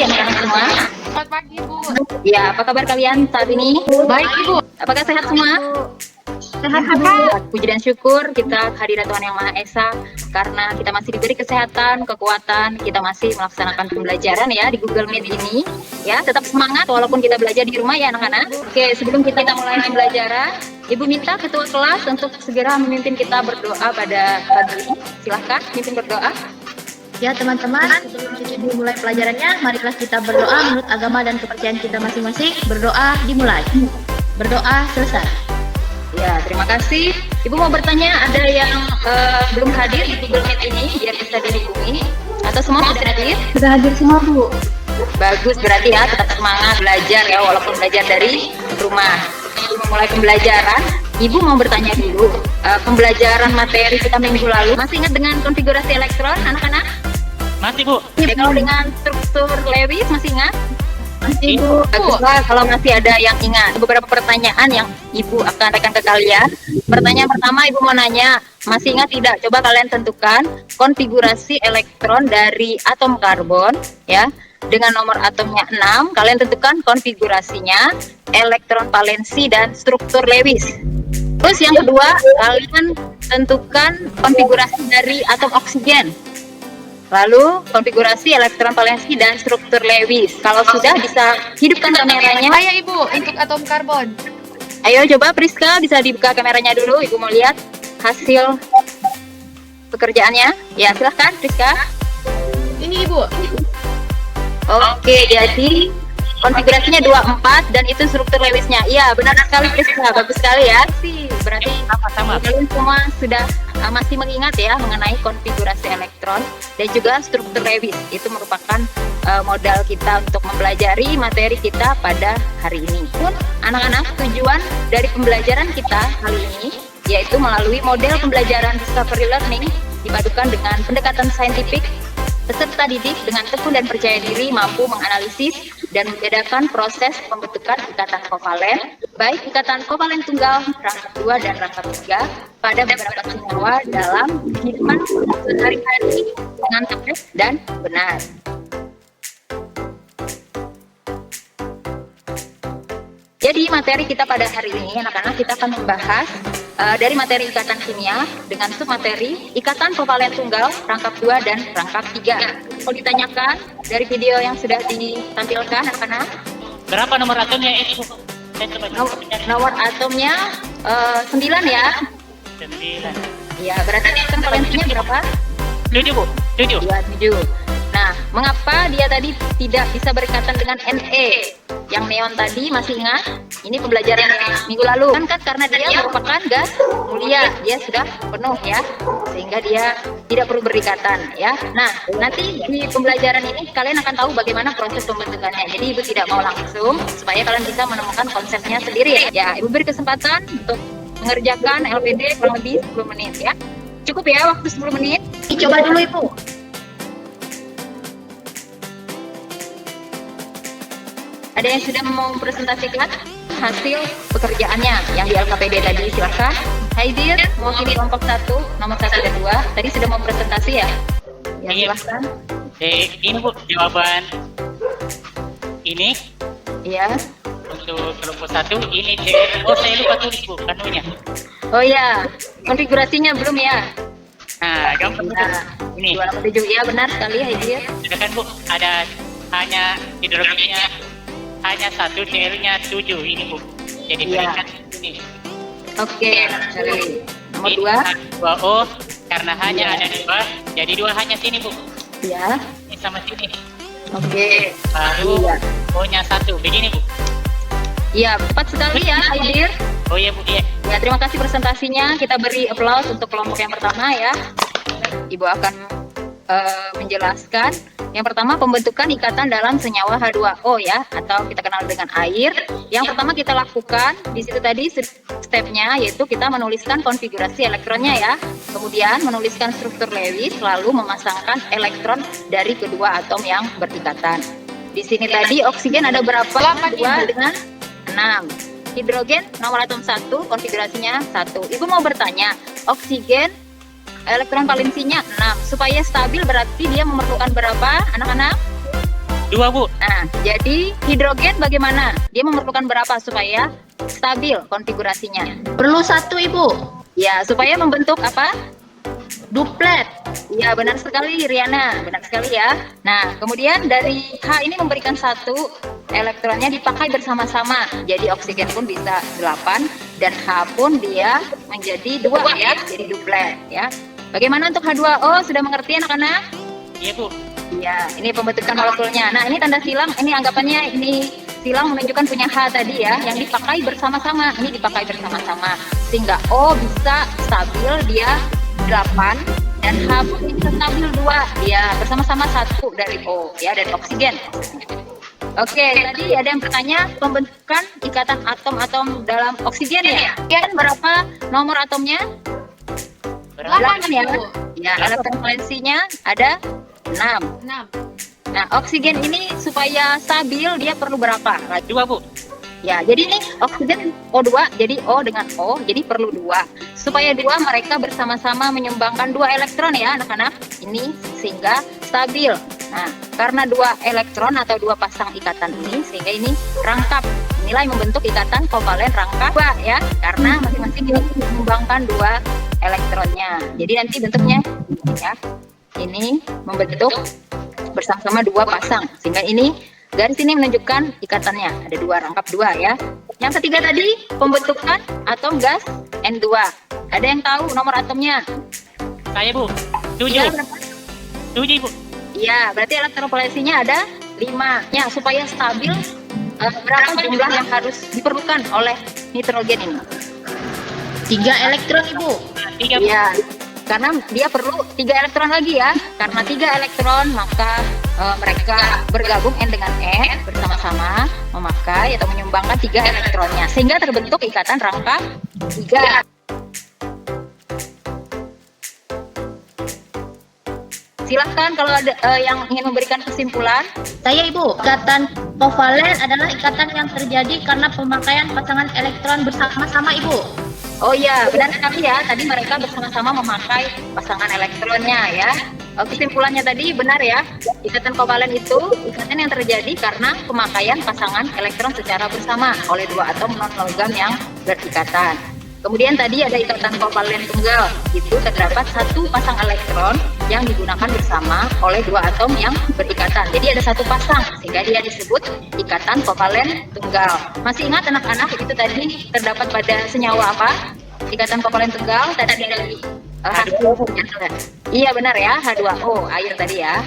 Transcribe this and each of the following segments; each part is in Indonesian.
anak-anak semua. Selamat pagi, Bu. Ya, apa kabar kalian saat ini? Baik, Ibu. Apakah sehat semua? Sehat, Kak. Puji dan syukur kita kehadiran Tuhan Yang Maha Esa karena kita masih diberi kesehatan, kekuatan, kita masih melaksanakan pembelajaran ya di Google Meet ini. Ya, tetap semangat walaupun kita belajar di rumah ya anak-anak. Oke, sebelum kita mulai pembelajaran, Ibu minta ketua kelas untuk segera memimpin kita berdoa pada pagi ini. Silahkan mimpin berdoa. Ya teman-teman, sebelum kita dimulai pelajarannya, marilah kita berdoa menurut agama dan kepercayaan kita masing-masing. Berdoa dimulai. Berdoa selesai. Ya, terima kasih. Ibu mau bertanya, ada yang belum hadir di Google Meet ini biar bisa dihubungi? Atau semua sudah hadir? Sudah hadir semua, Bu. Bagus, berarti ya tetap semangat belajar ya walaupun belajar dari rumah. Sebelum memulai pembelajaran, Ibu mau bertanya dulu, pembelajaran materi kita minggu lalu masih ingat dengan konfigurasi elektron anak-anak? Masih, Bu. Kalau dengan struktur Lewis masih ingat? Masih, Bu. Baguslah kalau masih ada yang ingat. Beberapa pertanyaan yang Ibu akan berikan ke kalian. Pertanyaan pertama, Ibu mau nanya, masih ingat tidak? Coba kalian tentukan konfigurasi elektron dari atom karbon ya. Dengan nomor atomnya 6, kalian tentukan konfigurasinya, elektron valensi dan struktur Lewis. Terus yang kedua, kalian tentukan konfigurasi dari atom oksigen. Lalu konfigurasi elektron valensi dan struktur Lewis. Kalau sudah bisa hidupkan kameranya. Saya, Ibu, untuk atom karbon. Ayo coba Priska bisa dibuka kameranya dulu. Ibu mau lihat hasil pekerjaannya. Ya silahkan Priska. Ini, Ibu. Oke, jadi konfigurasinya 24 dan itu struktur Lewisnya. Iya, benar sekali Priska. Bagus sekali ya. Berarti Sama-sama. kalian semua sudah masih mengingat ya mengenai konfigurasi elektron dan juga struktur Lewis. Itu merupakan modal kita untuk mempelajari materi kita pada hari ini. Pun anak-anak, tujuan dari pembelajaran kita kali ini yaitu melalui model pembelajaran discovery learning dipadukan dengan pendekatan saintifik. Peserta didik dengan tekun dan percaya diri mampu menganalisis dan membedakan proses pembentukan ikatan kovalen, baik ikatan kovalen tunggal, rangkap 2 dan rangkap 3 pada beberapa senyawa dalam kehidupan sehari-hari dengan tepat dan benar. Jadi materi kita pada hari ini anak-anak kita akan membahas dari materi ikatan kimia dengan submateri ikatan kovalen tunggal, rangkap 2 dan rangkap 3. Kalau ditanyakan dari video yang sudah ditampilkan anak-anak, Berapa nomor atomnya ini, Bu? Saya coba nomor atomnya 9 ya. 9. Ya, berarti ikatan valensinya berapa? 7, Bu. 7. 27. Nah, mengapa dia tadi tidak bisa berikatan dengan Ne? Yang neon tadi masih ingat? Ini pembelajaran minggu lalu. Kan karena dia merupakan gas mulia, dia sudah penuh ya, sehingga dia tidak perlu berikatan ya. Nah, nanti di pembelajaran ini kalian akan tahu bagaimana proses pembentukannya. Jadi Ibu tidak mau langsung supaya kalian bisa menemukan konsepnya sendiri ya. Ibu beri kesempatan untuk mengerjakan LPD kurang lebih 10 menit ya. Cukup ya waktu 10 menit? Coba dulu, Ibu. Ada yang sudah mau presentasikan hasil pekerjaannya yang di LKPD tadi, silahkan. Haidir, mewakili kelompok 1, nomor 1 dan 2. Tadi sudah mau presentasi ya? Ya, Iya. silahkan. Ini, Bu, jawaban ini Iya. untuk kelompok 1. Ini oh, saya lupa tulis, Bu, anunya. Oh ya, konfigurasinya belum ya? Nah, gampang, Bu. Nah, Ini, 287 ya, benar sekali Haidir. sudah kan, Bu, ada hanya hidrogennya hanya 1, Cl-nya 7 ini, Bu. Jadi Iya. berikan ini. Oke, sekali. Nomor Ini 2. 2O karena hanya Iya. ada 2, jadi 2 hanya sini, Bu. Ya. Ini sama sini. Oke. Baru Iya. O-nya 1, begini, Bu. Iya, tepat sekali ya Haidir. Oh iya, Bu, iya. Ya, terima kasih presentasinya. Kita beri applause untuk kelompok yang pertama ya. Ibu akan menjelaskan. Yang pertama, pembentukan ikatan dalam senyawa H2O ya, atau kita kenal dengan air. Yang pertama kita lakukan di situ tadi stepnya yaitu kita menuliskan konfigurasi elektronnya ya. Kemudian menuliskan struktur Lewis, lalu memasangkan elektron dari kedua atom yang berikatan. Di sini tadi oksigen ada berapa? 2 dengan 6. Hidrogen nomor atom 1, konfigurasinya 1. Ibu mau bertanya, oksigen elektron valensinya 6. Supaya stabil berarti dia memerlukan berapa, anak-anak? 2 Bu. Nah, jadi hidrogen bagaimana? Dia memerlukan berapa supaya stabil konfigurasinya? Perlu 1 Ibu. Ya, supaya membentuk apa? Duplet. Ya, benar sekali Riana, benar sekali ya. Nah, kemudian dari H ini memberikan 1 elektronnya dipakai bersama-sama. Jadi oksigen pun bisa 8 dan H pun dia menjadi 2 ya, jadi duplet ya. Bagaimana untuk H2O? Sudah mengerti anak-anak? Iya Bu. Ya, ini pembentukan molekulnya. Nah, ini tanda silang, ini anggapannya ini silang menunjukkan punya H tadi ya, yang dipakai bersama-sama. Ini dipakai bersama-sama. Sehingga O bisa stabil, dia 8, dan H pun bisa stabil 2. Dia bersama-sama 1 dari O, ya, dari oksigen. Oke, tadi ada yang bertanya pembentukan ikatan atom-atom dalam oksigen ya? Kan berapa nomor atomnya? 8 ya? Ibu. Ya, elektron valensinya ada 6. 6. Nah, oksigen ini supaya stabil dia perlu berapa? 2 Bu. Ya, jadi ini oksigen O2, jadi O dengan O, jadi perlu 2. Supaya 2 mereka bersama-sama menyumbangkan 2 elektron ya anak-anak. Ini sehingga stabil. Nah, karena 2 elektron atau 2 pasang ikatan ini, sehingga ini rangkap. Inilah yang membentuk ikatan kovalen rangkap 2 ya, karena masing-masing menyumbangkan 2 elektronnya. Jadi nanti bentuknya ya, ini membentuk bersama-sama 2 pasang, sehingga ini garis ini menunjukkan ikatannya, ada 2 rangkap 2 ya. Yang ketiga tadi pembentukan atom gas N2. Ada yang tahu nomor atomnya? Saya Bu. 7. Iya, berapa? 7 Bu. Iya, berarti elektron valensinya ada 5. Ya, supaya stabil berapa jumlah yang harus diperlukan oleh nitrogen ini? 3 elektron Ibu. 3 Bu. Iya, karena dia perlu 3 elektron lagi ya. Karena 3 elektron maka mereka bergabung N dengan N bersama-sama memakai atau menyumbangkan 3 elektronnya sehingga terbentuk ikatan rangkap 3. Silahkan kalau ada yang ingin memberikan kesimpulan. Saya Ibu. Ikatan kovalen adalah ikatan yang terjadi karena pemakaian pasangan elektron bersama-sama Ibu. Oh iya, benar sekali ya. Tadi mereka bersama-sama memakai pasangan elektronnya ya. Kesimpulannya tadi benar ya. Ikatan kovalen itu ikatan yang terjadi karena pemakaian pasangan elektron secara bersama oleh 2 atom non-logam yang berikatan. Kemudian tadi ada ikatan kovalen tunggal. Itu terdapat 1 pasang elektron yang digunakan bersama oleh 2 atom yang berikatan. Jadi ada 1 pasang sehingga dia disebut ikatan kovalen tunggal. Masih ingat anak-anak itu tadi terdapat pada senyawa apa? Ikatan kovalen tunggal tadi dari H2O. Iya benar ya, H2O, air tadi ya.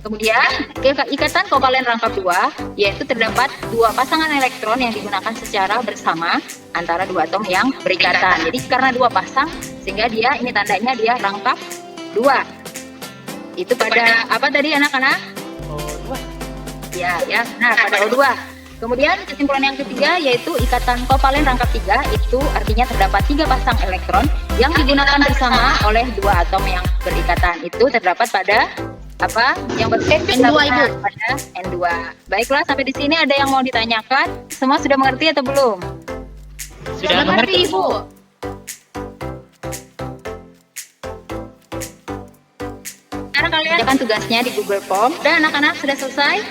Kemudian ikatan kovalen rangkap 2 yaitu terdapat 2 pasangan elektron yang digunakan secara bersama antara 2 atom yang berikatan. Jadi karena 2 pasang sehingga dia ini tandanya dia rangkap 2. Itu pada apa tadi anak-anak? O2. Ya, nah pada O2. Kemudian kesimpulan yang ketiga yaitu ikatan kovalen rangkap 3 itu artinya terdapat 3 pasang elektron yang digunakan bersama oleh 2 atom yang berikatan. Itu terdapat pada apa? Yang N2 Ibu. Pada N2. Baiklah, sampai di sini ada yang mau ditanyakan? Semua sudah mengerti atau belum? Sudah mengerti Ibu. Sekarang kalian akan tugasnya di Google Form. Dan anak-anak sudah selesai?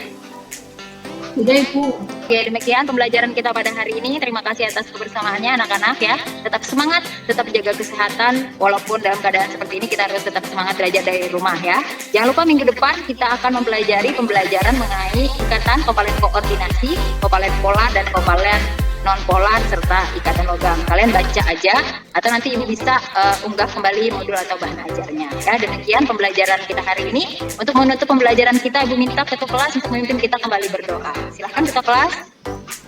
Sudah Ibu. Oke, demikian pembelajaran kita pada hari ini. Terima kasih atas kebersamaannya anak-anak ya. Tetap semangat, tetap jaga kesehatan. Walaupun dalam keadaan seperti ini kita harus tetap semangat belajar dari rumah ya. Jangan lupa minggu depan kita akan mempelajari pembelajaran mengenai ikatan kovalen koordinasi, kovalen polar dan kovalen non polar serta ikatan logam. Kalian baca aja atau nanti ibu bisa unggah kembali modul atau bahan ajarnya. Ya, demikian pembelajaran kita hari ini. Untuk menutup pembelajaran kita, ibu minta ketua kelas untuk memimpin kita kembali berdoa. Silahkan ketua kelas.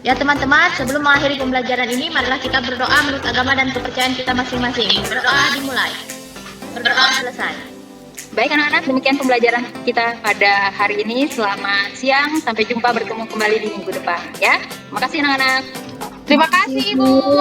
Ya teman-teman, sebelum mengakhiri pembelajaran ini, marilah kita berdoa menurut agama dan kepercayaan kita masing-masing. Berdoa dimulai. Berdoa selesai. Baik anak-anak, demikian pembelajaran kita pada hari ini. Selamat siang, sampai jumpa bertemu kembali di minggu depan ya. Terima kasih anak-anak. Terima kasih Ibu.